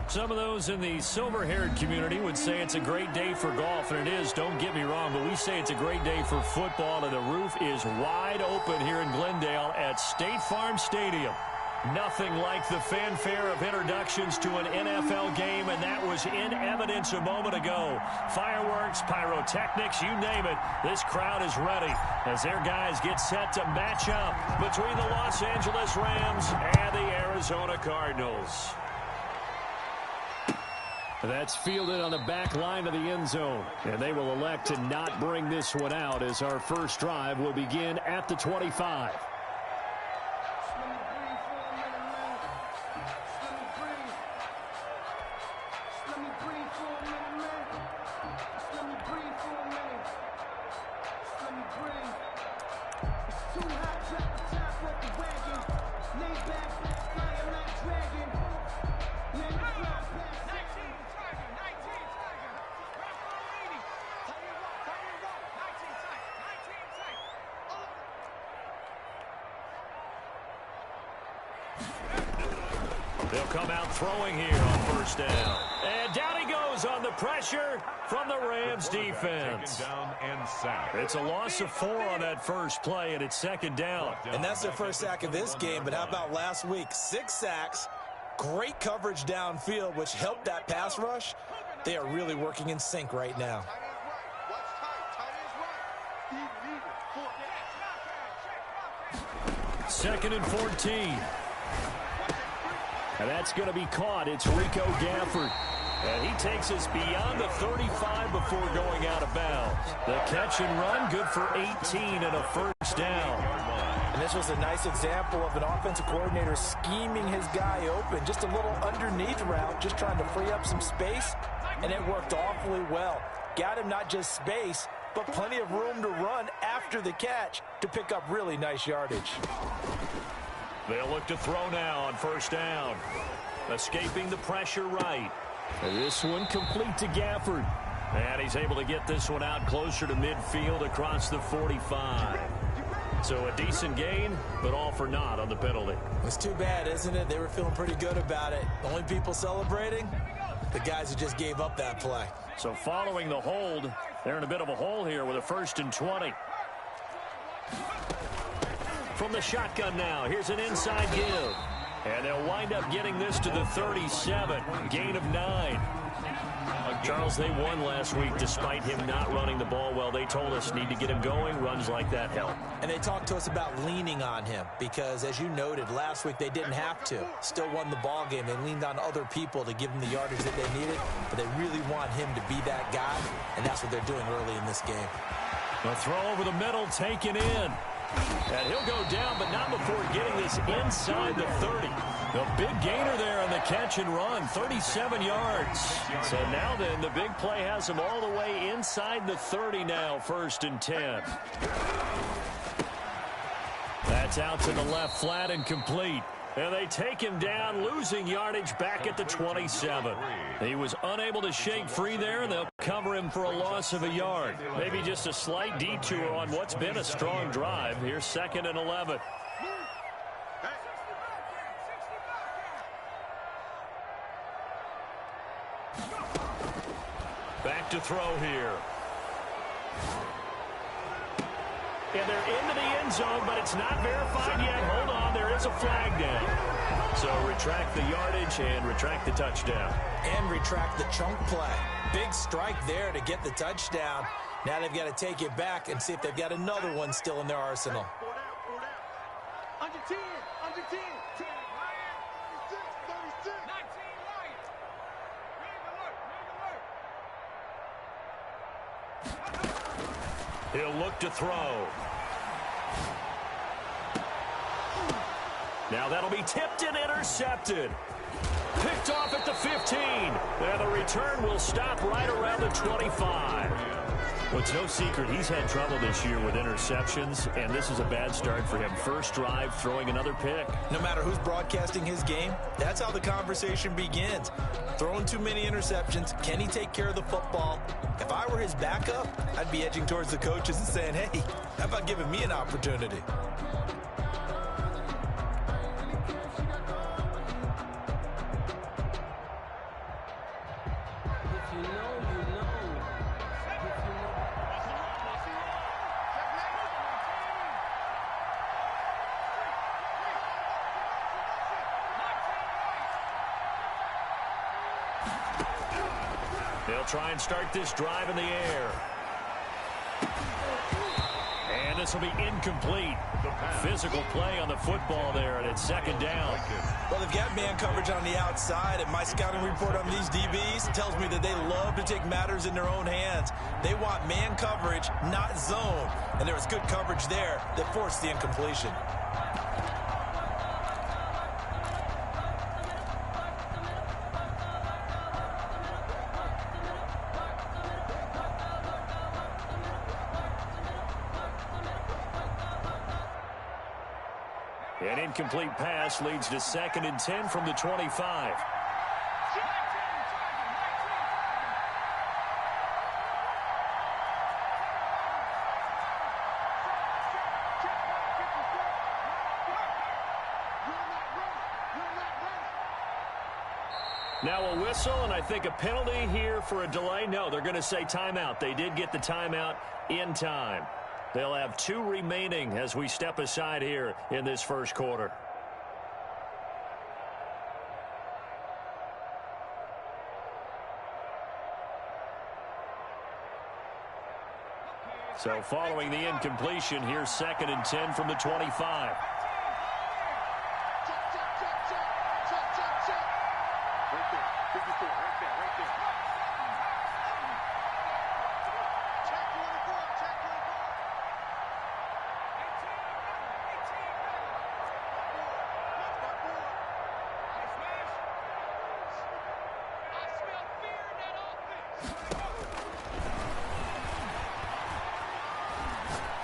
Some of those in the silver-haired community would say it's a great day for golf, and it is, don't get me wrong, but we say it's a great day for football, and the roof is wide open here in Glendale at State Farm Stadium. Nothing like the fanfare of introductions to an NFL game, and that was in evidence a moment ago. Fireworks, pyrotechnics, you name it. This crowd is ready as their guys get set to match up between the Los Angeles Rams and the Arizona Cardinals. That's fielded on the back line of the end zone, and they will elect to not bring this one out as our first drive will begin at the 25. They'll come out throwing here on first down. And down he goes on the pressure from the Rams defense. Down and sack. It's a loss of 4 on that first play, and it's second down. And that's their first sack of this game, but how about last week? 6 sacks, great coverage downfield, which helped that pass rush. They are really working in sync right now. Second and 14. And that's going to be caught. It's Rico Gafford. And he takes us beyond the 35 before going out of bounds. The catch and run, good for 18 and a first down. And this was a nice example of an offensive coordinator scheming his guy open. Just a little underneath route, just trying to free up some space. And it worked awfully well. Got him not just space, but plenty of room to run after the catch to pick up really nice yardage. They'll look to throw now on first down. Escaping the pressure right. And this one complete to Gafford. And he's able to get this one out closer to midfield across the 45. So a decent gain, but all for naught on the penalty. It's too bad, isn't it? They were feeling pretty good about it. The only people celebrating, the guys who just gave up that play. So following the hold, they're in a bit of a hole here with a 1st and 20. From the shotgun now, here's an inside give. And they'll wind up getting this to the 37. Gain of 9. Charles, they won last week despite him not running the ball well. They told us need to get him going. Runs like that help. And they talked to us about leaning on him because, as you noted, last week they didn't have to. Still won the ball game. They leaned on other people to give them the yardage that they needed. But they really want him to be that guy, and that's what they're doing early in this game. A throw over the middle, taken in. And he'll go down, but not before getting this inside the 30. The big gainer there on the catch and run, 37 yards. So now then, the big play has him all the way inside the 30 now, 1st and 10. That's out to the left flat and complete. And they take him down, losing yardage back at the 27. He was unable to shake free there, and they'll cover him for a loss of a yard. Maybe just a slight detour on what's been a strong drive. Here's 2nd and 11. Back to throw here. And they're into the end zone, but it's not verified yet. Hold on, there is a flag down. So retract the yardage and retract the touchdown. And retract the chunk play. Big strike there to get the touchdown. Now they've got to take it back and see if they've got another one still in their arsenal. Under 10, under 10. He'll look to throw. Now that'll be tipped and intercepted. Picked off at the 15. And the return will stop right around the 25. Well, it's no secret he's had trouble this year with interceptions, and this is a bad start for him. First drive, throwing another pick. No matter who's broadcasting his game, that's how the conversation begins. Throwing too many interceptions. Can he take care of the football? If I were his backup, I'd be edging towards the coaches and saying, hey, how about giving me an opportunity? try and start this drive in the air. And this will be incomplete. Physical play on the football there, and it's second down. Well, they've got man coverage on the outside, and my scouting report on these DBs tells me that they love to take matters in their own hands. They want man coverage, not zone. And there was good coverage there that forced the incompletion. An incomplete pass leads to 2nd and 10 from the 25. Now a whistle, and I think a penalty here for a delay. No, they're going to say timeout. They did get the timeout in time. They'll have 2 remaining as we step aside here in this first quarter. So following the incompletion, here's 2nd and 10 from the 25.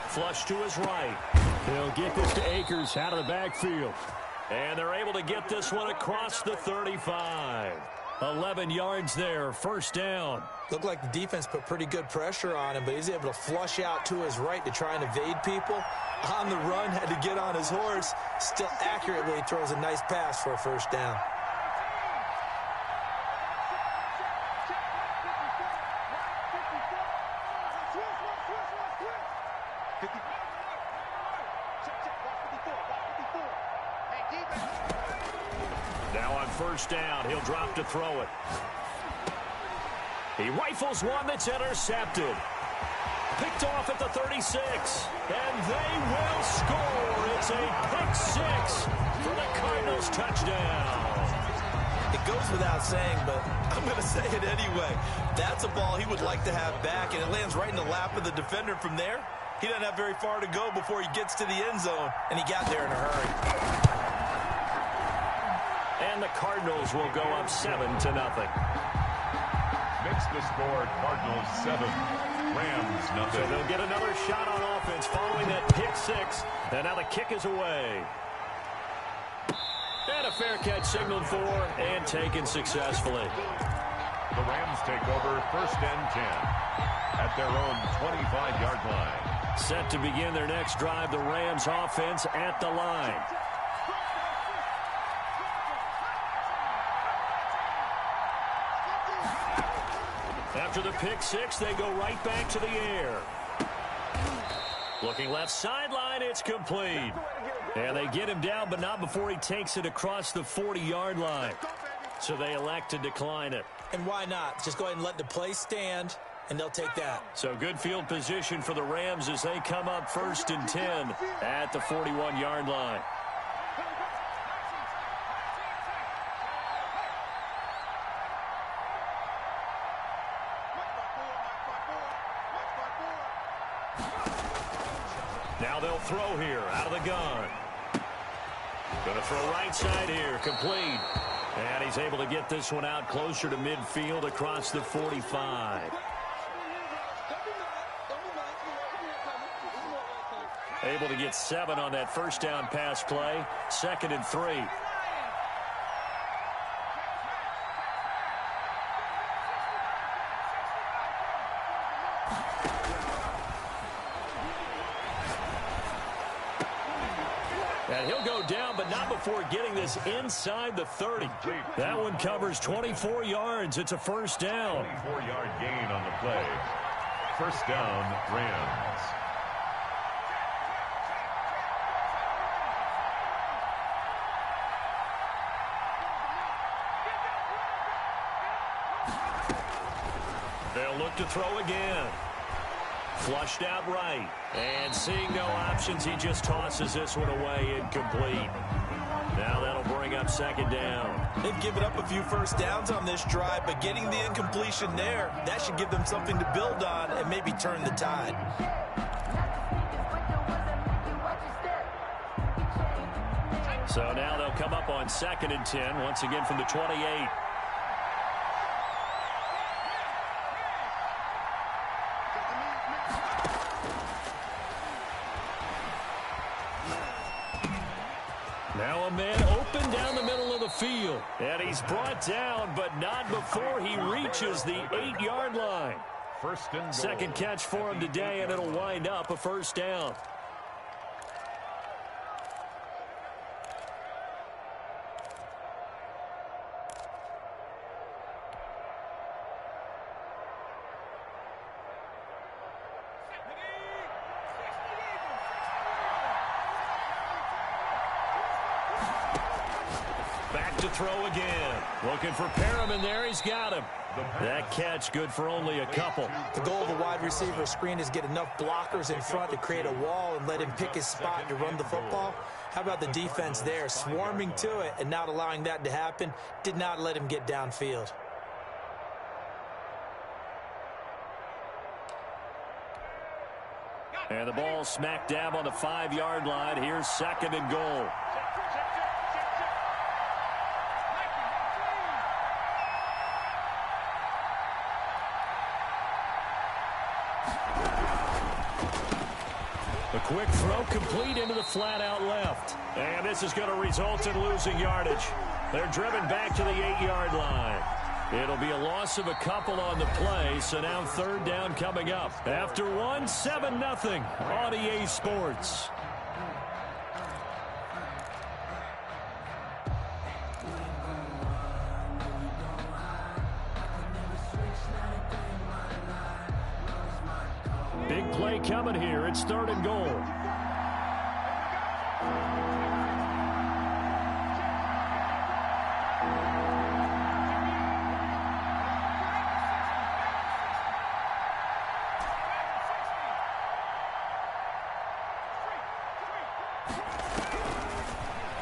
Flush to his right. He'll get this to Akers out of the backfield. And they're able to get this one across the 35. 11 yards there, first down. Looked like the defense put pretty good pressure on him, but he's able to flush out to his right to try and evade people. On the run, had to get on his horse. Still accurately throws a nice pass for a first down. Now on first down, he'll drop to throw it. He rifles one that's intercepted. Picked off at the 36. And they will score. It's a pick six for the Cardinals touchdown. It goes without saying, but I'm going to say it anyway. That's a ball he would like to have back, and it lands right in the lap of the defender from there. He doesn't have very far to go before he gets to the end zone, and he got there in a hurry. And the Cardinals will go up 7-0. Makes the score Cardinals 7, Rams nothing. So they'll get another shot on offense following that pick six. And now the kick is away. And a fair catch signaled for and taken successfully. The Rams take over 1st and 10 at their own 25-yard line. Set to begin their next drive, the Rams offense at the line. After the pick six, they go right back to the air. Looking left sideline, it's complete. And they get him down, but not before he takes it across the 40-yard line. So they elect to decline it. And why not? Just go ahead and let the play stand, and they'll take that. So good field position for the Rams as they come up 1st and 10 at the 41-yard line. Now they'll throw here out of the gun. Going to throw right side here, complete. And he's able to get this one out closer to midfield across the 45. Able to get 7 on that first down pass play. 2nd and 3. And he'll go down, but not before getting this inside the 30. That one covers 24 yards. It's a first down. 24-yard gain on the play. First down, Rams. look to throw again. Flushed out right. And seeing no options, he just tosses this one away incomplete. Now that'll bring up second down. They've given up a few first downs on this drive, but getting the incompletion there, that should give them something to build on and maybe turn the tide. So now they'll come up on 2nd and 10, once again from the 28. Now a man open down the middle of the field. And he's brought down, but not before he reaches the 8-yard line. First and goal. Second catch for him today, and it'll wind up a first down. Back to throw again. Looking for Perriman there. He's got him. That catch good for only a couple. The goal of a wide receiver screen is get enough blockers in front to create a wall and let him pick his spot to run the football. How about the defense there, swarming to it and not allowing that to happen? Did not let him get downfield. And the ball smack dab on the 5-yard line. Here's 2nd and goal. A quick throw complete into the flat out left. And this is going to result in losing yardage. They're driven back to the 8-yard line. It'll be a loss of a couple on the play, so now 3rd down coming up. After 7-0 on EA Sports. Big play coming here. It's 3rd and goal.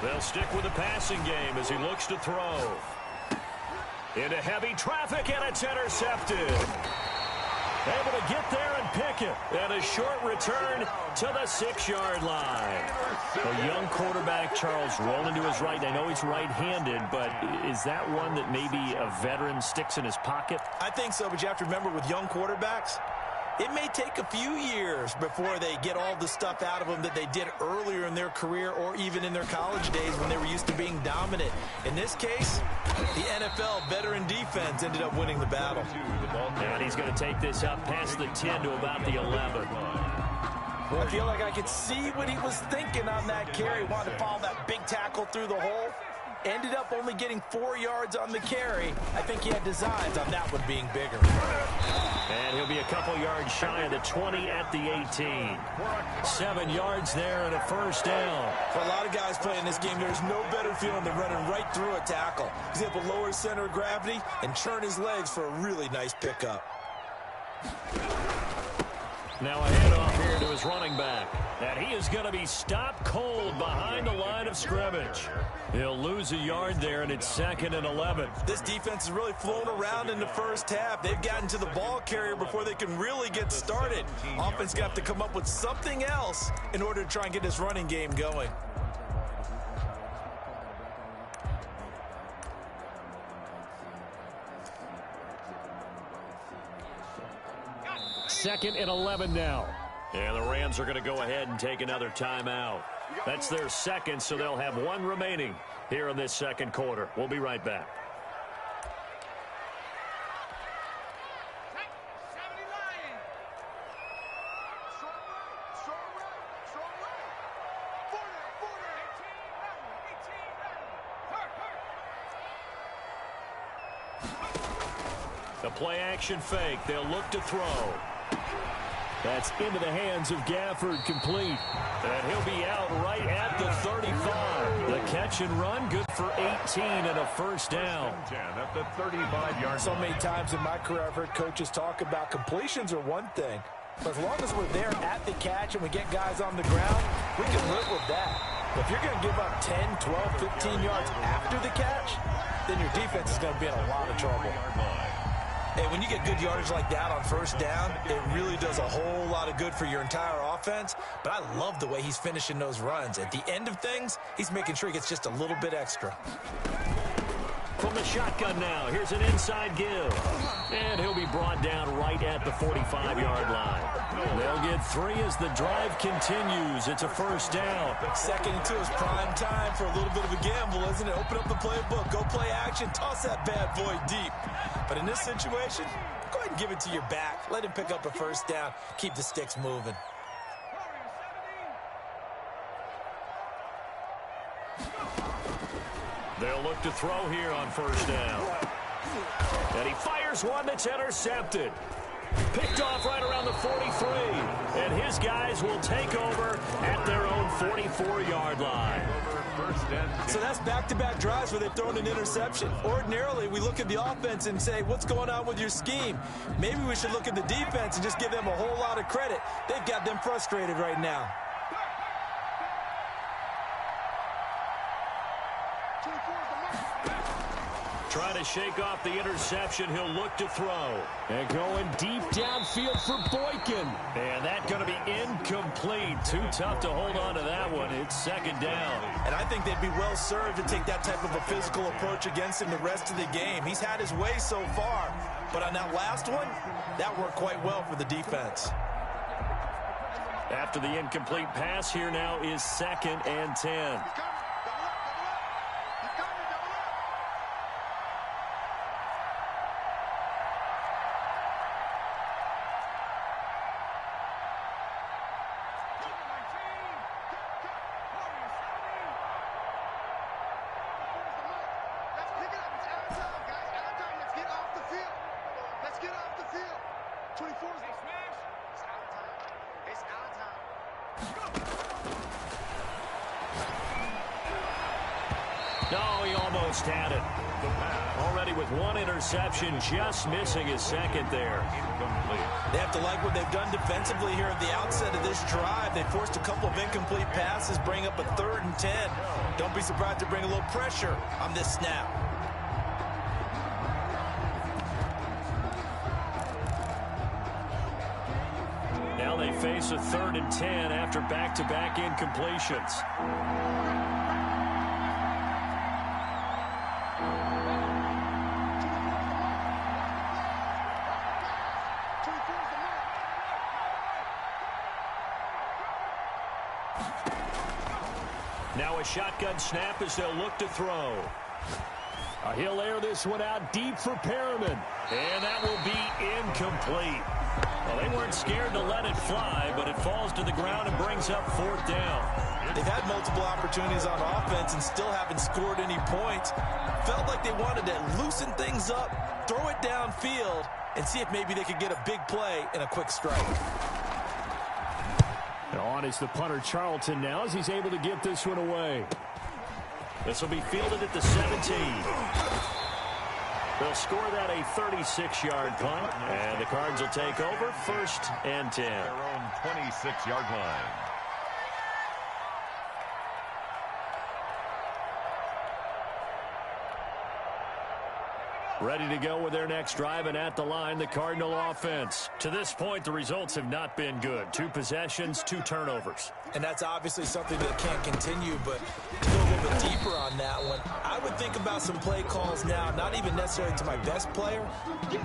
They'll stick with the passing game as he looks to throw. Into heavy traffic, and it's intercepted. Able to get there and pick it. And a short return to the 6-yard line. A young quarterback, Charles, rolling to his right. I know he's right-handed, but is that one that maybe a veteran sticks in his pocket? I think so, but you have to remember with young quarterbacks, it may take a few years before they get all the stuff out of them that they did earlier in their career or even in their college days when they were used to being dominant. In this case, the NFL veteran defense ended up winning the battle. And he's going to take this up past the 10 to about the 11. I feel like I could see what he was thinking on that carry. Wanted to follow that big tackle through the hole. Ended up only getting 4 yards on the carry. I think he had designs on that one being bigger. And he'll be a couple yards shy of the 20 at the 18. 7 yards there and a first down. For a lot of guys playing this game, there's no better feeling than running right through a tackle. He's able to lower his center of gravity and churn his legs for a really nice pickup. Now a handoff here to his running back. And he is going to be stopped cold behind the line of scrimmage. He'll lose a yard there, and it's 2nd and 11. This defense has really flown around in the first half. They've gotten to the ball carrier before they can really get started. Offense got to come up with something else in order to try and get this running game going. Second and 11 now. And the Rams are going to go ahead and take another timeout. That's their second, so they'll have 1 remaining here in this second quarter. We'll be right back. The play action fake. They'll look to throw. That's into the hands of Gafford, complete. And he'll be out right at the 35. The catch and run, good for 18 and a first down. 10 at the 35-yard So many times in my career I've heard coaches talk about completions are one thing, but as long as we're there at the catch and we get guys on the ground, we can live with that. But if you're going to give up 10, 12, 15 yards after the catch, then your defense is going to be in a lot of trouble. Hey, when you get good yardage like that on first down, it really does a whole lot of good for your entire offense. But I love the way he's finishing those runs. At the end of things, he's making sure he gets just a little bit extra. From the shotgun now, here's an inside give. And he'll be brought down right at the 45-yard line. They'll get 3 as the drive continues. It's a first down. 2nd and 2 is prime time for a little bit of a gamble, isn't it? Open up the playbook, go play action, toss that bad boy deep. But in this situation, go ahead and give it to your back. Let him pick up a first down. Keep the sticks moving. They'll look to throw here on first down. And he fires one that's intercepted. Picked off right around the 43. And his guys will take over at their own 44-yard line. So that's back-to-back drives where they've thrown an interception. Ordinarily, we look at the offense and say, what's going on with your scheme? Maybe we should look at the defense and just give them a whole lot of credit. They've got them frustrated right now. Trying to shake off the interception. He'll look to throw. And going deep downfield for Boykin. And that's going to be incomplete. Too tough to hold on to that one. It's 2nd down. And I think they'd be well served to take that type of a physical approach against him the rest of the game. He's had his way so far. But on that last one, that worked quite well for the defense. After the incomplete pass, here now is 2nd and 10. No, he almost had it. Already with one interception, just missing his 2nd there. They have to like what they've done defensively here at the outset of this drive. They forced a couple of incomplete passes, bring up a 3rd and 10. Don't be surprised to bring a little pressure on this snap. Now they face a 3rd and 10 after back-to-back incompletions. Now a shotgun snap as they'll look to throw. He'll air this one out deep for Perriman. And that will be incomplete. Well, they weren't scared to let it fly, but it falls to the ground and brings up 4th down. They've had multiple opportunities on offense and still haven't scored any points. Felt like they wanted to loosen things up, throw it downfield, and see if maybe they could get a big play and a quick strike. On is the punter Charlton now as he's able to get this one away. This will be fielded at the 17. They'll score that a 36-yard punt, and the Cards will take over 1st and 10. Their own 26-yard line. Ready to go with their next drive, and at the line, the Cardinal offense. To this point, the results have not been good. 2 possessions, 2 turnovers. And that's obviously something that can't continue, but to go a little bit deeper on that one, I would think about some play calls now, not even necessarily to my best player,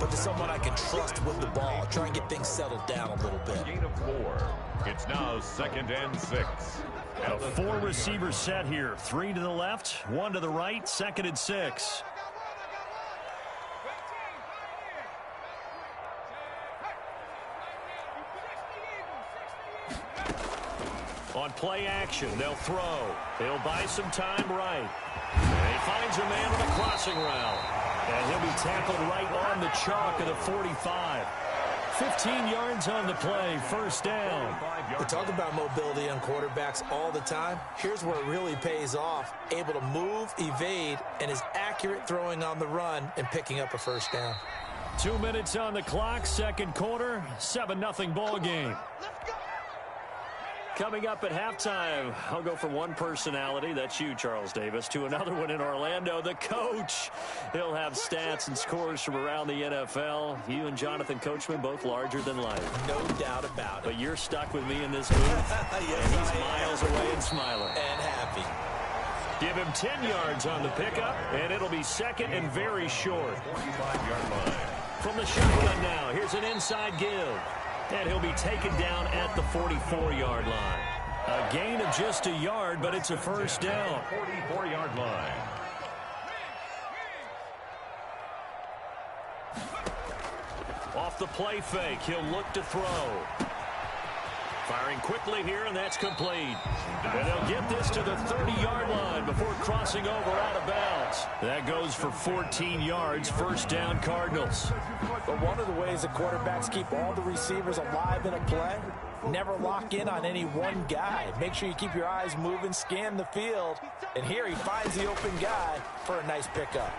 but to someone I can trust with the ball. Try and get things settled down a little bit. Gain of 4. It's now 2nd and 6. A 4-receiver set here. 3 to the left, 1 to the right, 2nd and 6. On play action, they'll throw. He'll buy some time right. And he finds a man on the crossing route. And he'll be tackled right on the chalk of the 45. 15 yards on the play, first down. We talk about mobility on quarterbacks all the time. Here's where it really pays off. Able to move, evade, and is accurate throwing on the run and picking up a first down. 2 minutes on the clock, second quarter, 7-0 ball game. Coming up at halftime, I'll go from one personality, that's you, Charles Davis, to another one in Orlando, the coach. He'll have stats and scores from around the NFL. You and Jonathan Coachman, both larger than life. No doubt about it. But you're stuck with me in this booth. Yes, and he's miles away and smiling. And happy. Give him 10 yards on the pickup, and it'll be second and very short. 45-yard line. From the shotgun now, here's an inside give. And he'll be taken down at the 44-yard line. A gain of just a yard, but it's a first down. 44-yard line. Off the play fake, he'll look to throw. Firing quickly here, and that's complete. And they'll get this to the 30-yard line before crossing over out of bounds. That goes for 14 yards, first down Cardinals. But one of the ways that quarterbacks keep all the receivers alive in a play, never lock in on any one guy. Make sure you keep your eyes moving, scan the field. And here he finds the open guy for a nice pickup.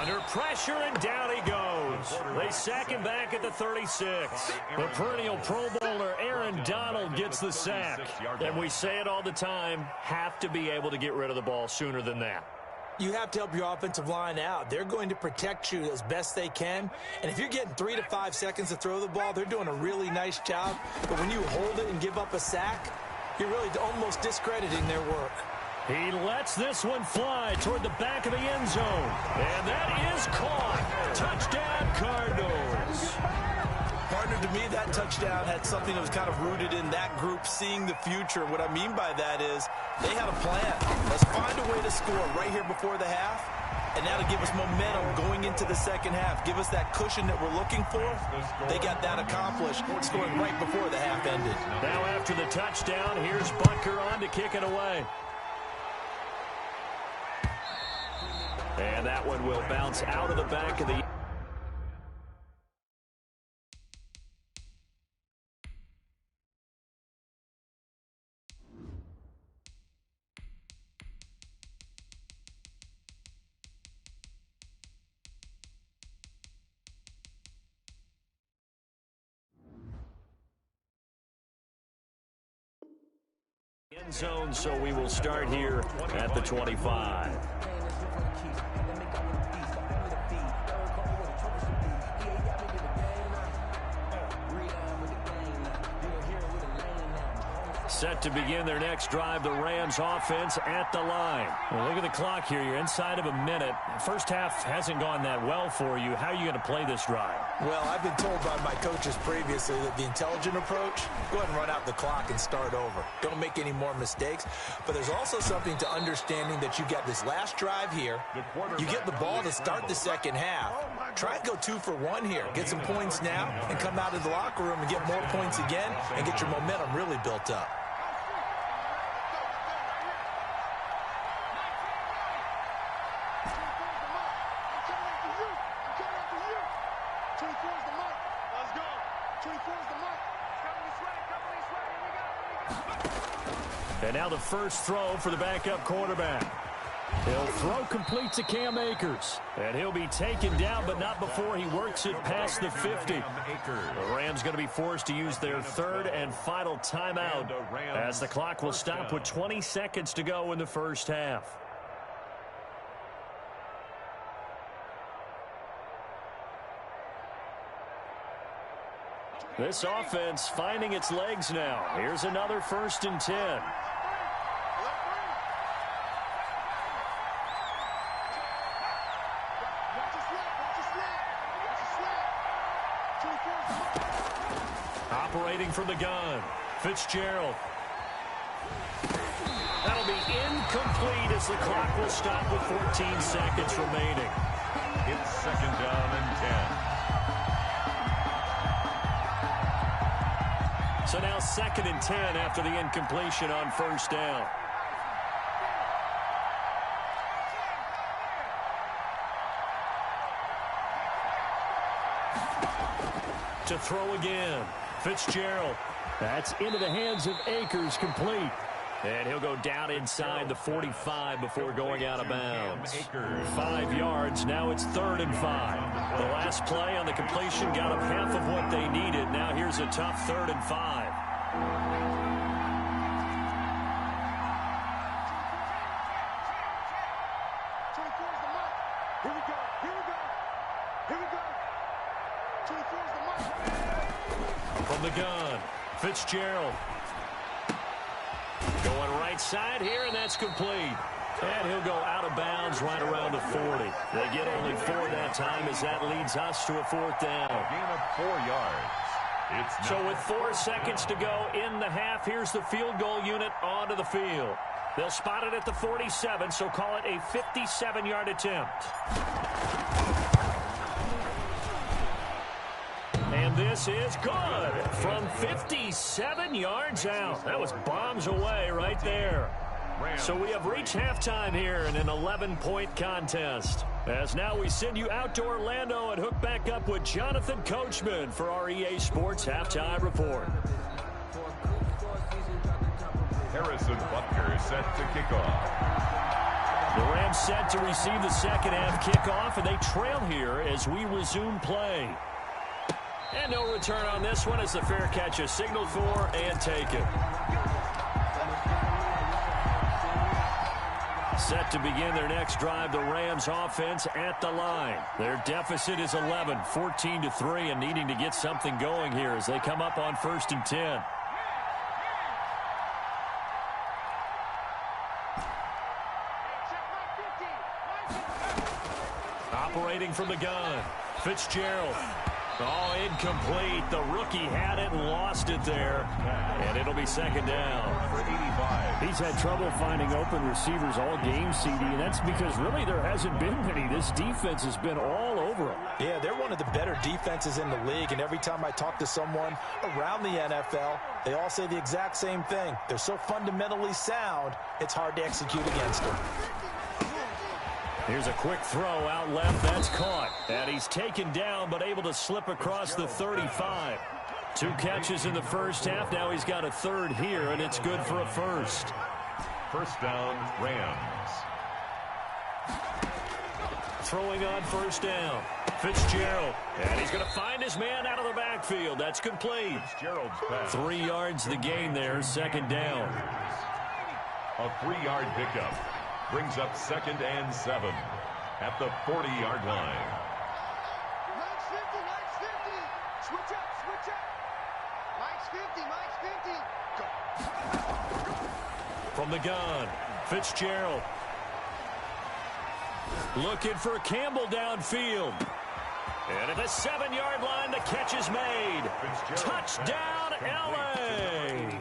Under pressure, and down he goes. They sack him back at the 36. The perennial Pro Bowler Aaron Donald gets the sack. And we say it all the time, have to be able to get rid of the ball sooner than that. You have to help your offensive line out. They're going to protect you as best they can. And if you're getting 3 to 5 seconds to throw the ball, they're doing a really nice job. But when you hold it and give up a sack, you're really almost discrediting their work. He lets this one fly toward the back of the end zone. And that is caught. Touchdown, Cardinals. Partner, to me, that touchdown had something that was kind of rooted in that group seeing the future. What I mean by that is they had a plan. Let's find a way to score right here before the half. And that'll give us momentum going into the second half. Give us that cushion that we're looking for. They got that accomplished, scoring right before the half ended. Now after the touchdown, here's Bunker on to kick it away. And that one will bounce out of the back of the... end zone, so we will start here at the 25. Set to begin their next drive, the Rams offense at the line. Well, look at the clock here. You're inside of a minute. First half hasn't gone that well for you. How are you going to play this drive? Well, I've been told by my coaches previously that the intelligent approach, go ahead and run out the clock and start over. Don't make any more mistakes. But there's also something to understanding that you got this last drive here. You get the ball to start the second half. Try and go 2 for 1 here. Get some points now and come out of the locker room and get more points again and get your momentum really built up. And now the first throw for the backup quarterback. He'll throw complete to Cam Akers. And he'll be taken down, but not before he works it past the 50. The Rams going to be forced to use their third and final timeout as the clock will stop with 20 seconds to go in the first half. This offense finding its legs now. Here's another 1st and 10. Operating from the gun, Fitzgerald. That'll be incomplete as the clock will stop with 14 seconds remaining. It's 2nd down and 10. So now 2nd and 10 after the incompletion on 1st down. to throw again. Fitzgerald. That's into the hands of Akers, complete. And he'll go down inside the 45 before going out of bounds. 5 yards. Now it's 3rd and 5. The last play on the completion got them half of what they needed. Now here's a tough 3rd and 5. Here we go. Here we go. Here we go. 24 is the mark. From the gun, Fitzgerald. Going right side here, and that's complete. And he'll go out of bounds right around the 40. They get only 4 that time as that leads us to a 4th down. A gain of 4 yards. So with 4 seconds to go in the half, here's the field goal unit onto the field. They'll spot it at the 47, so call it a 57-yard attempt. And this is good from 57 yards out. That was bombs away right there. So we have reached halftime here in an 11-point contest. As now we send you out to Orlando and hook back up with Jonathan Coachman for our EA Sports Halftime Report. Harrison Butker is set to kick off. The Rams set to receive the second half kickoff, and they trail here as we resume play. And no return on this one as the fair catch is signaled for and taken. Set to begin their next drive, the Rams offense at the line. Their deficit is 11, 14-3, and needing to get something going here as they come up on 1st and 10. Operating from the gun, Fitzgerald. Oh, incomplete. The rookie had it and lost it there. And it'll be 2nd down. For 85. He's had trouble finding open receivers all game, CD, and that's because really there hasn't been many. This defense has been all over them. Yeah, they're one of the better defenses in the league, and every time I talk to someone around the NFL, they all say the exact same thing. They're so fundamentally sound, it's hard to execute against them. Here's a quick throw out left. That's caught. And he's taken down but able to slip across the 35. 2 catches in the first half. Now he's got a 3rd here, and it's good for a 1st. 1st down, Rams. Throwing on 1st down. Fitzgerald. And he's going to find his man out of the backfield. That's complete. Fitzgerald's pass. 3 yards the gain there. 2nd down. A 3-yard pickup. Brings up 2nd and 7 at the 40-yard line. Mike's 50, Mike's 50. Switch up, switch up. Mike's 50, Mike's 50. Go. From the gun, Fitzgerald. Looking for Campbell downfield. And at the 7-yard line, the catch is made. Touchdown, L.A.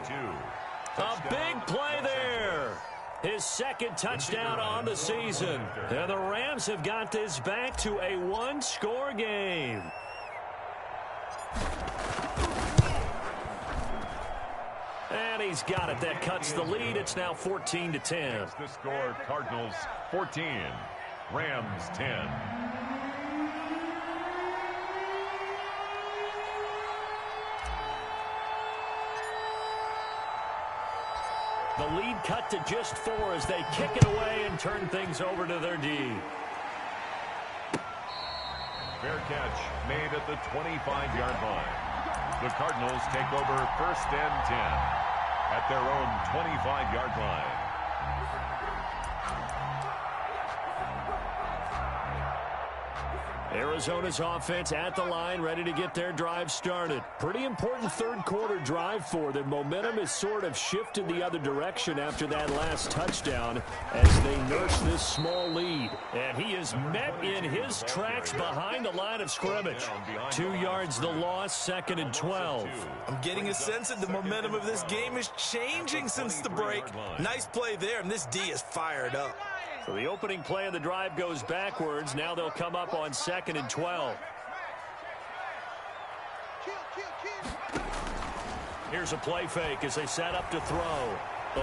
A big play there. His 2nd touchdown on the season. And the Rams have got this back to a 1-score game. And he's got it. That cuts the lead. It's now 14-10. The score, Cardinals 14, Rams 10. The lead cut to just 4 as they kick it away and turn things over to their D. Fair catch made at the 25-yard line. The Cardinals take over 1st and 10 at their own 25-yard line. Arizona's offense at the line, ready to get their drive started. Pretty important 3rd quarter drive for them. Momentum has sort of shifted the other direction after that last touchdown as they nurse this small lead. And he is met in his tracks behind the line of scrimmage. 2 yards the loss, 2nd and 12. I'm getting a sense that the momentum of this game is changing since the break. Nice play there, and this D is fired up. So the opening play of the drive goes backwards. Now they'll come up on 2nd and 12. Here's a play fake as they set up to throw.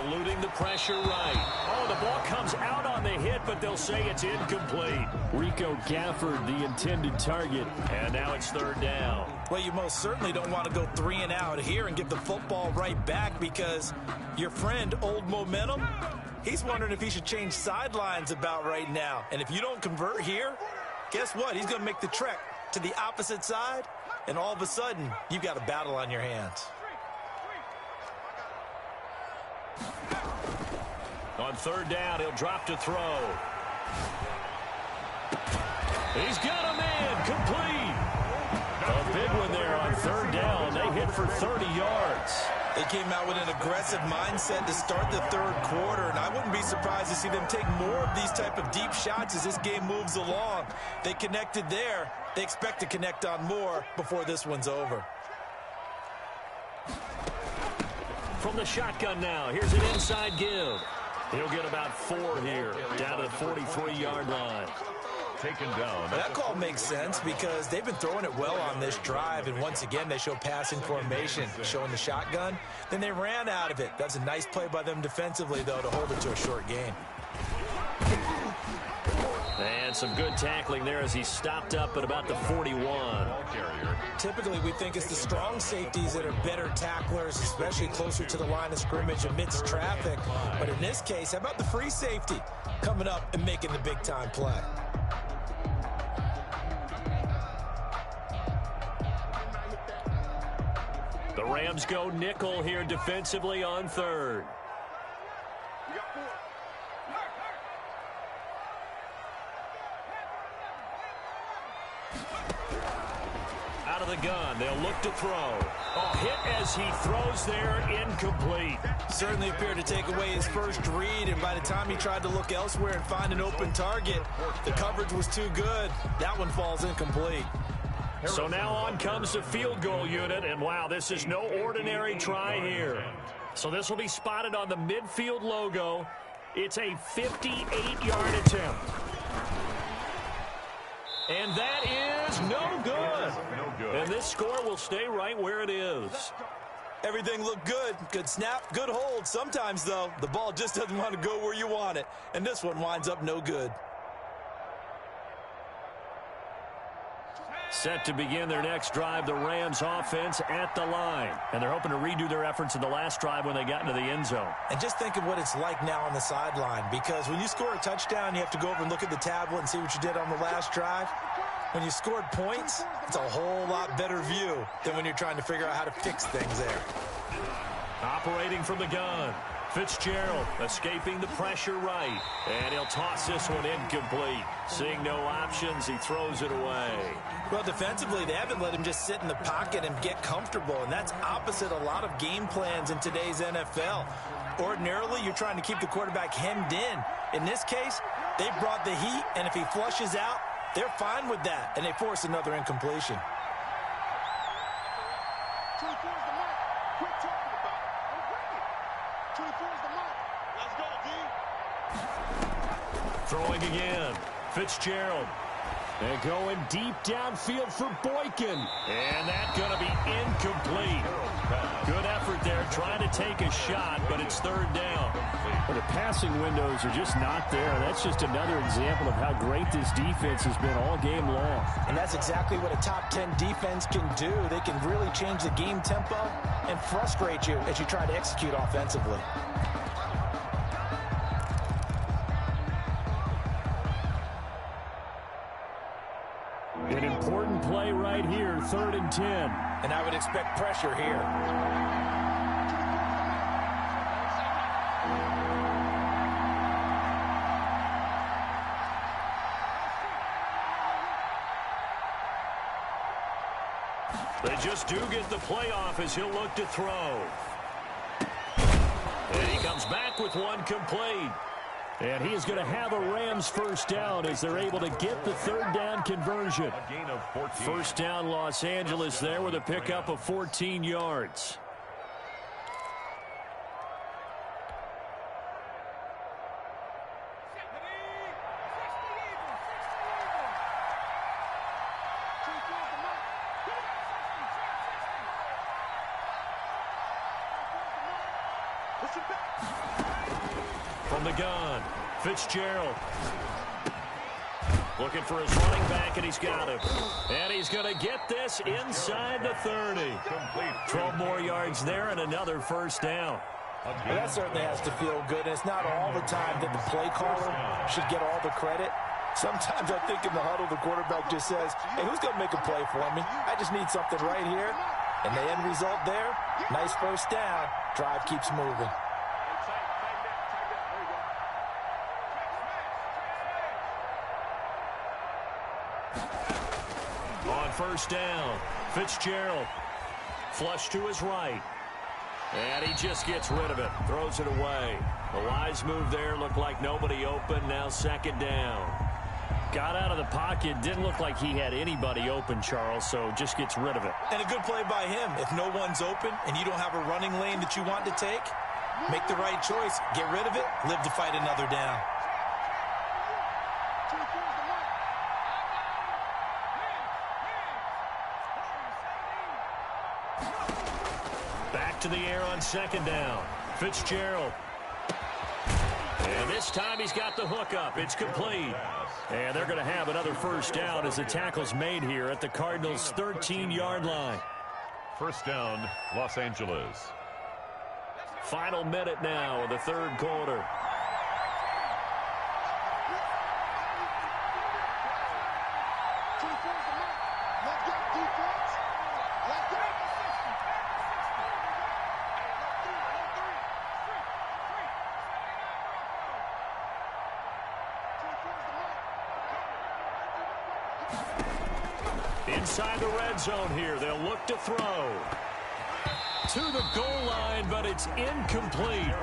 Eluding the pressure right. Oh, the ball comes out on the hit, but they'll say it's incomplete. Rico Gafford, the intended target. And now it's third down. Well, you most certainly don't want to go 3 and out here and give the football right back, because your friend, Old Momentum, he's wondering if he should change sidelines about right now. And if you don't convert here, guess what? He's going to make the trek to the opposite side, and all of a sudden, you've got a battle on your hands. On third down, he'll drop to throw. He's got a man, complete. A big one there on third down. They hit for 30 yards. They came out with an aggressive mindset to start the third quarter, and I wouldn't be surprised to see them take more of these type of deep shots as this game moves along. They connected there. They expect to connect on more before this one's over. From the shotgun now, here's an inside give. He'll get about 4 here, down to the 43-yard line. Taken down. That call makes sense because they've been throwing it well on this drive, and once again they show passing formation, showing the shotgun. Then they ran out of it. That's a nice play by them defensively, though, to hold it to a short gain. And some good tackling there as he stopped up at about the 41. Typically, we think it's the strong safeties that are better tacklers, especially closer to the line of scrimmage amidst traffic. But in this case, how about the free safety coming up and making the big-time play? The Rams go nickel here defensively on third. Out of the gun, they'll look to throw. Oh, hit as he throws there, incomplete. Certainly appeared to take away his first read, and by the time he tried to look elsewhere and find an open target, the coverage was too good. That one falls incomplete. So now on comes the field goal unit, and wow, this is no ordinary try here. So this will be spotted on the midfield logo. It's a 58-yard attempt. And that is no good. And this score will stay right where it is. Everything looked good. Good snap, good hold. Sometimes, though, the ball just doesn't want to go where you want it. And this one winds up no good. Set to begin their next drive, the Rams offense at the line. And they're hoping to redo their efforts in the last drive when they got into the end zone. And just think of what it's like now on the sideline, because when you score a touchdown, you have to go over and look at the tablet and see what you did on the last drive. When you scored points, it's a whole lot better view than when you're trying to figure out how to fix things there. Operating from the gun. Fitzgerald escaping the pressure right. And he'll toss this one incomplete. Seeing no options, he throws it away. Well, defensively, they haven't let him just sit in the pocket and get comfortable, and that's opposite a lot of game plans in today's NFL. Ordinarily, you're trying to keep the quarterback hemmed in. In this case, they brought the heat, and if he flushes out, they're fine with that, and they force another incompletion. Throwing again. Fitzgerald. And going deep downfield for Boykin. And that's going to be incomplete. Good effort there trying to take a shot, but it's third down. Well, the passing windows are just not there. That's just another example of how great this defense has been all game long. And that's exactly what a top 10 defense can do. They can really change the game tempo and frustrate you as you try to execute offensively. An important play right here, 3rd and 10. And I would expect pressure here. They just do get the playoff as he'll look to throw. And he comes back with one complete. And he is going to have a Rams first down as they're able to get the 3rd down conversion. A gain of 14. First down, Los Angeles there with a pickup of 14 yards. From the gun, Fitzgerald. Looking for his running back, and he's got him. And he's going to get this inside the 30. 12 more yards there and another first down. Well, that certainly has to feel good, and it's not all the time that the play caller should get all the credit. Sometimes I think in the huddle, the quarterback just says, hey, who's going to make a play for me? I just need something right here. And the end result there, nice first down. Drive keeps moving. On first down, Fitzgerald. Flush to his right. And he just gets rid of it. Throws it away. A wise move there. Looked like nobody open. Now second down. Got out of the pocket. Didn't look like he had anybody open, Charles, so just gets rid of it. And a good play by him. If no one's open and you don't have a running lane that you want to take, make the right choice. Get rid of it. Live to fight another down. Back to the air on second down. Fitzgerald. And this time he's got the hook up. It's complete. And they're going to have another first down as the tackle's made here at the Cardinals' 13-yard line. First down, Los Angeles. Final minute now of the third quarter. Inside the red zone here. They'll look to throw. To the goal line, but it's incomplete.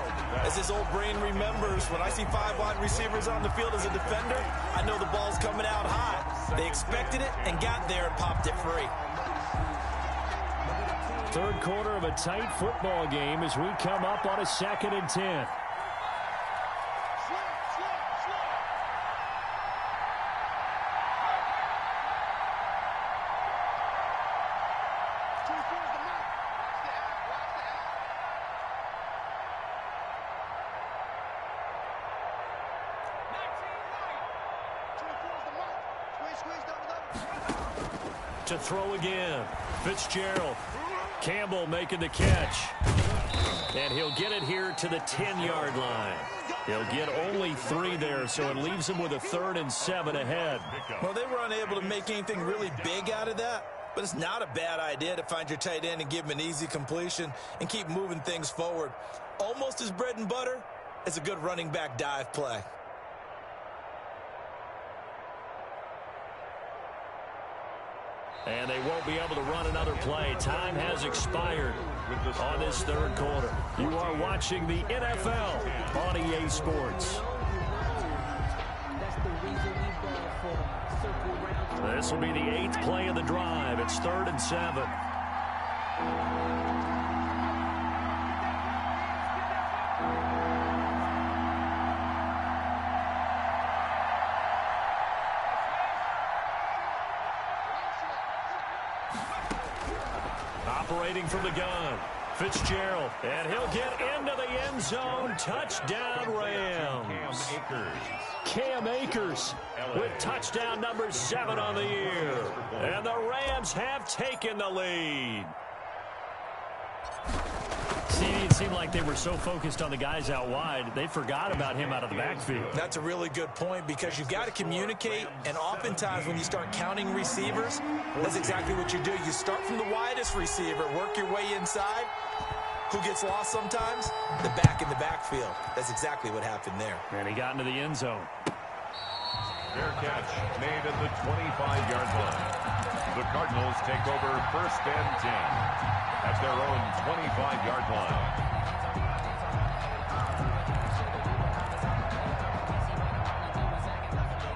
As his old brain remembers, when I see 5 wide receivers on the field as a defender, I know the ball's coming out hot. They expected it and got there and popped it free. Third quarter of a tight football game as we come up on a 2nd and 10. To throw again. Fitzgerald. Campbell making the catch. And he'll get it here to the 10-yard line. He'll get only 3 there, so it leaves him with a 3rd and 7 ahead. Well, they were unable to make anything really big out of that, but it's not a bad idea to find your tight end and give him an easy completion and keep moving things forward. Almost as bread and butter as a good running back dive play. And they won't be able to run another play. Time has expired on this third quarter. You are watching the NFL on EA Sports. This will be the 8th play of the drive. It's 3rd and 7. Operating from the gun, Fitzgerald, and he'll get into the end zone. Touchdown, Rams. Cam Akers with touchdown number 7 on the year. And the Rams have taken the lead. It seemed like they were so focused on the guys out wide, they forgot about him out of the backfield. That's a really good point because you've got to communicate, and oftentimes when you start counting receivers, that's exactly what you do. You start from the widest receiver, work your way inside. Who gets lost sometimes? The back in the backfield. That's exactly what happened there. And he got into the end zone. Fair catch made at the 25-yard line. The Cardinals take over 1st and 10 at their own 25-yard line.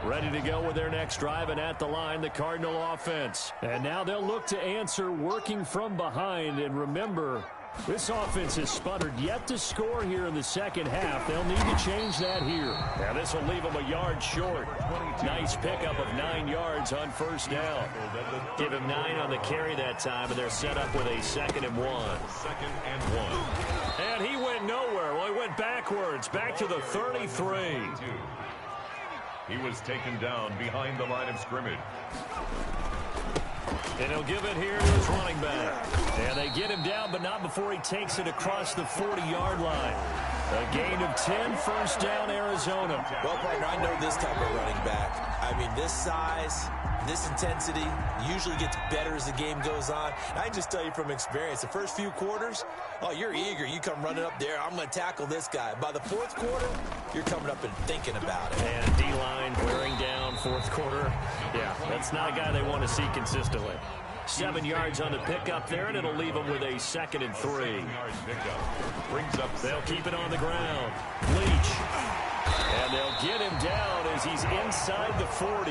Ready to go with their next drive, and at the line, the Cardinal offense. And now they'll look to answer working from behind. And remember, this offense has sputtered yet to score here in the second half. They'll need to change that here. Now this will leave them a yard short. Nice pickup of 9 yards on first down. Give him 9 on the carry that time, and they're set up with a 2nd and 1. 2nd and 1. And he went nowhere. Well, he went backwards, back to the 33. He was taken down behind the line of scrimmage. And he'll give it here to his running back. And they get him down, but not before he takes it across the 40-yard line. A gain of 10, first down, Arizona. Well, partner, I know this type of running back. I mean, this size, this intensity usually gets better as the game goes on. And I can just tell you from experience, the first few quarters, oh, you're eager. You come running up there, I'm going to tackle this guy. By the fourth quarter, you're coming up and thinking about it. And D-line wearing down fourth quarter. Yeah, that's not a guy they want to see consistently. 7 yards on the pickup there, and it'll leave them with a 2nd and 3. They'll keep it on the ground. Leach. And they'll get him down as he's inside the 40.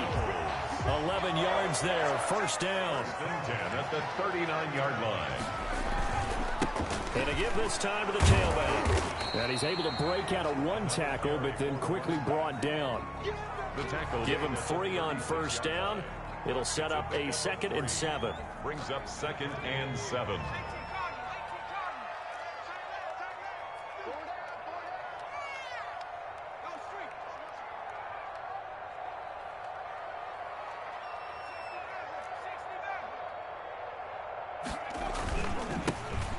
11 yards there, first down. At the 39-yard line. And to give this time to the tailback. And he's able to break out of 1 tackle, but then quickly brought down. The tackle. Give him 3 on first down. It'll set up a 2nd and 7. Brings up 2nd and 7.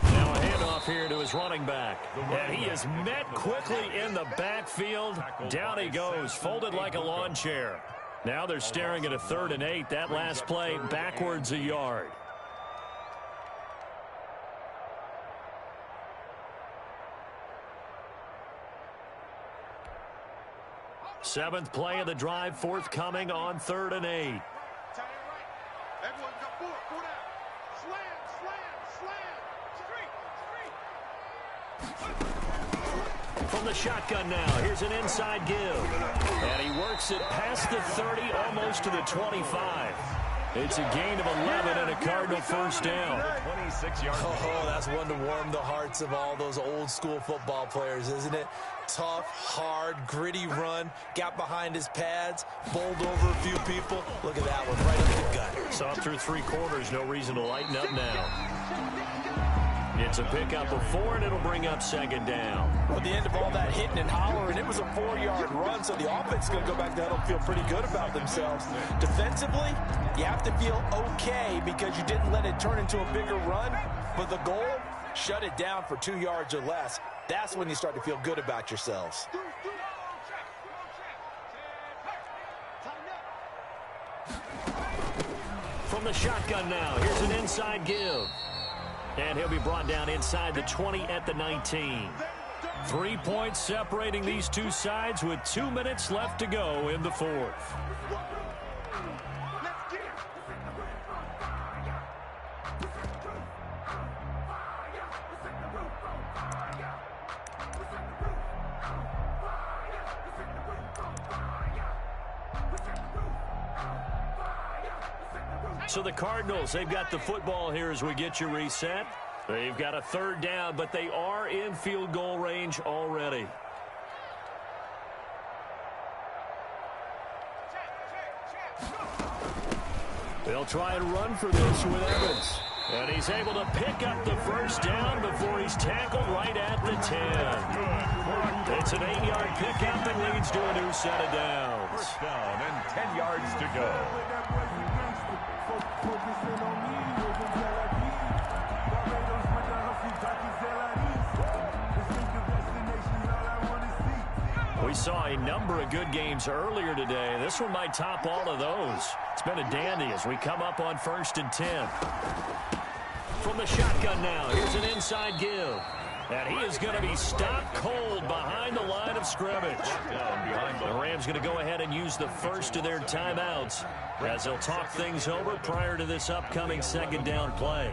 Now a handoff here to his running back. And he is met quickly in the backfield. Down he goes, folded like a lawn chair. Now they're staring at a 3rd and 8. That last play backwards a yard. Seventh play of the drive, forthcoming on 3rd and 8. From the shotgun now, here's an inside give. And he works it past the 30, almost to the 25. It's a gain of 11 and a Cardinal first down. 26 yards. Oh, that's one to warm the hearts of all those old school football players, isn't it? Tough, hard, gritty run. Got behind his pads, bowled over a few people. Look at that one, right up the gut. So up through 3 quarters, no reason to lighten up now. It's a pickup of 4, and it'll bring up 2nd down. Well, at the end of all that hitting and hollering, it was a 4-yard run, so the offense is going to go back there and feel pretty good about themselves. Defensively, you have to feel okay because you didn't let it turn into a bigger run, but the goal, shut it down for 2 yards or less. That's when you start to feel good about yourselves. From the shotgun now, here's an inside give. And he'll be brought down inside the 20 at the 19. 3 points separating these two sides with 2 minutes left to go in the 4th. So the Cardinals, they've got the football here as we get you reset. They've got a 3rd down, but they are in field goal range already. They'll try and run for this with Evans. And he's able to pick up the first down before he's tackled right at the 10. It's an 8-yard pickup and leads to a new set of downs. First down and 10 yards to go. We saw a number of good games earlier today. This one might top all of those. It's been a dandy as we come up on 1st and 10. From the shotgun now, here's an inside give. And he is going to be stopped cold behind the line of scrimmage. The Rams going to go ahead and use the first of their timeouts as they'll talk things over prior to this upcoming 2nd down play.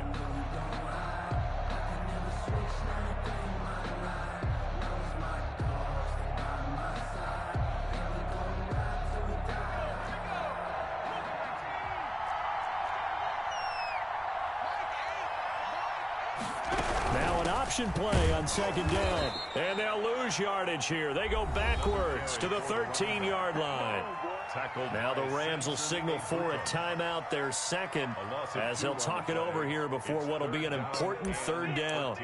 option play on second down. And they'll lose yardage here. They go backwards to the 13-yard line. Now the Rams will signal for a timeout, their second, as they'll talk it over here before what will be an important third down.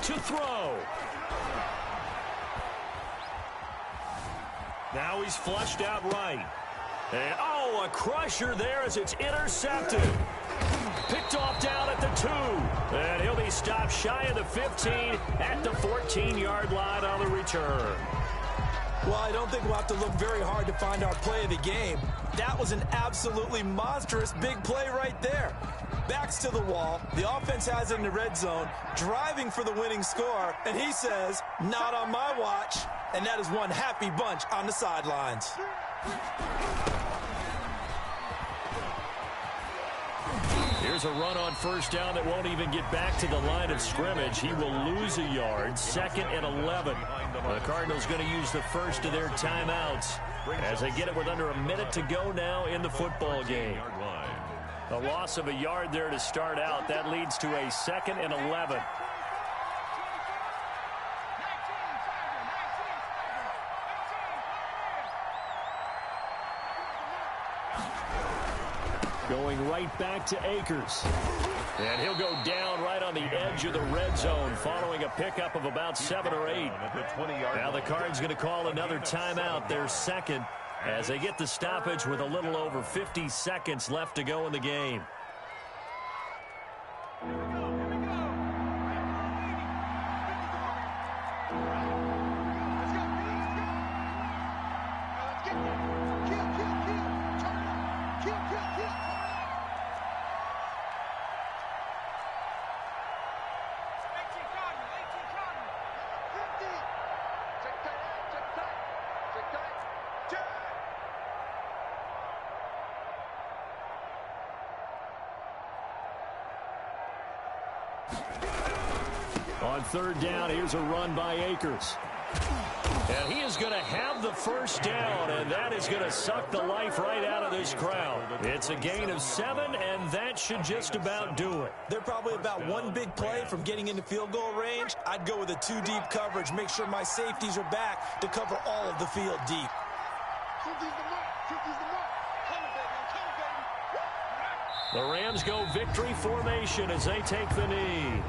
To throw. Now he's flushed out right. And, oh, a crusher there as it's intercepted. Picked off down at the 2. And he'll be stopped shy of the 15 at the 14-yard line on the return. Well, I don't think we'll have to look very hard to find our play of the game. That was an absolutely monstrous big play right there. Backs to the wall. The offense has it in the red zone, driving for the winning score, and he says, not on my watch. And that is one happy bunch on the sidelines. Here's a run on first down that won't even get back to the line of scrimmage. He will lose a yard, 2nd and 11. The Cardinals going to use the first of their timeouts as they get it with under a minute to go now in the football game. A loss of a yard there to start out. That leads to a 2nd and 11. Going right back to Akers. And he'll go down right on the edge of the red zone following a pickup of about 7 or 8. Now the Cards going to call another timeout, their second, as they get the stoppage with a little over 50 seconds left to go in the game. On third down, here's a run by Akers. And he is going to have the first down, and that is going to suck the life right out of this crowd. It's a gain of 7, and that should just about do it. They're probably about one big play from getting into field goal range. I'd go with a 2-deep coverage, make sure my safeties are back to cover all of the field deep. The Rams go victory formation as they take the knee.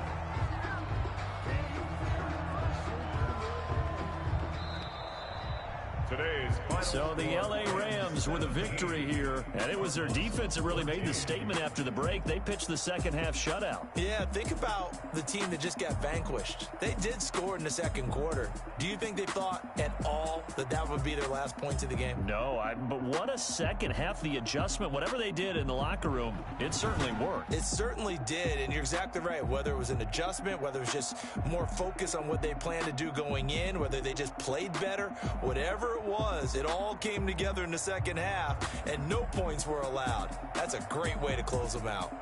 So the L.A. Rams with a victory here, and it was their defense that really made the statement after the break. They pitched the second half shutout. Yeah, think about the team that just got vanquished. They did score in the second quarter. Do you think they thought at all that that would be their last points of the game? No, but what a second half. The adjustment, whatever they did in the locker room, it certainly worked. It certainly did, and you're exactly right. Whether it was an adjustment, whether it was just more focus on what they planned to do going in, whether they just played better, whatever it was, it all came together in the second half, and no points were allowed. That's a great way to close them out.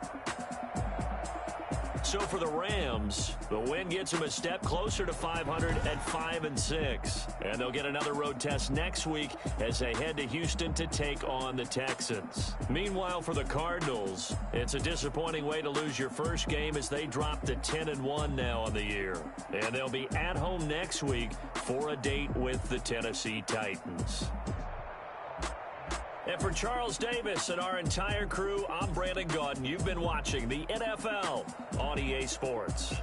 So for the Rams, the win gets them a step closer to 500 at 5-6. And they'll get another road test next week as they head to Houston to take on the Texans. Meanwhile, for the Cardinals, it's a disappointing way to lose your first game as they drop to 10-1 now on the year. And they'll be at home next week for a date with the Tennessee Titans. And for Charles Davis and our entire crew, I'm Brandon Gaudin. You've been watching the NFL on EA Sports.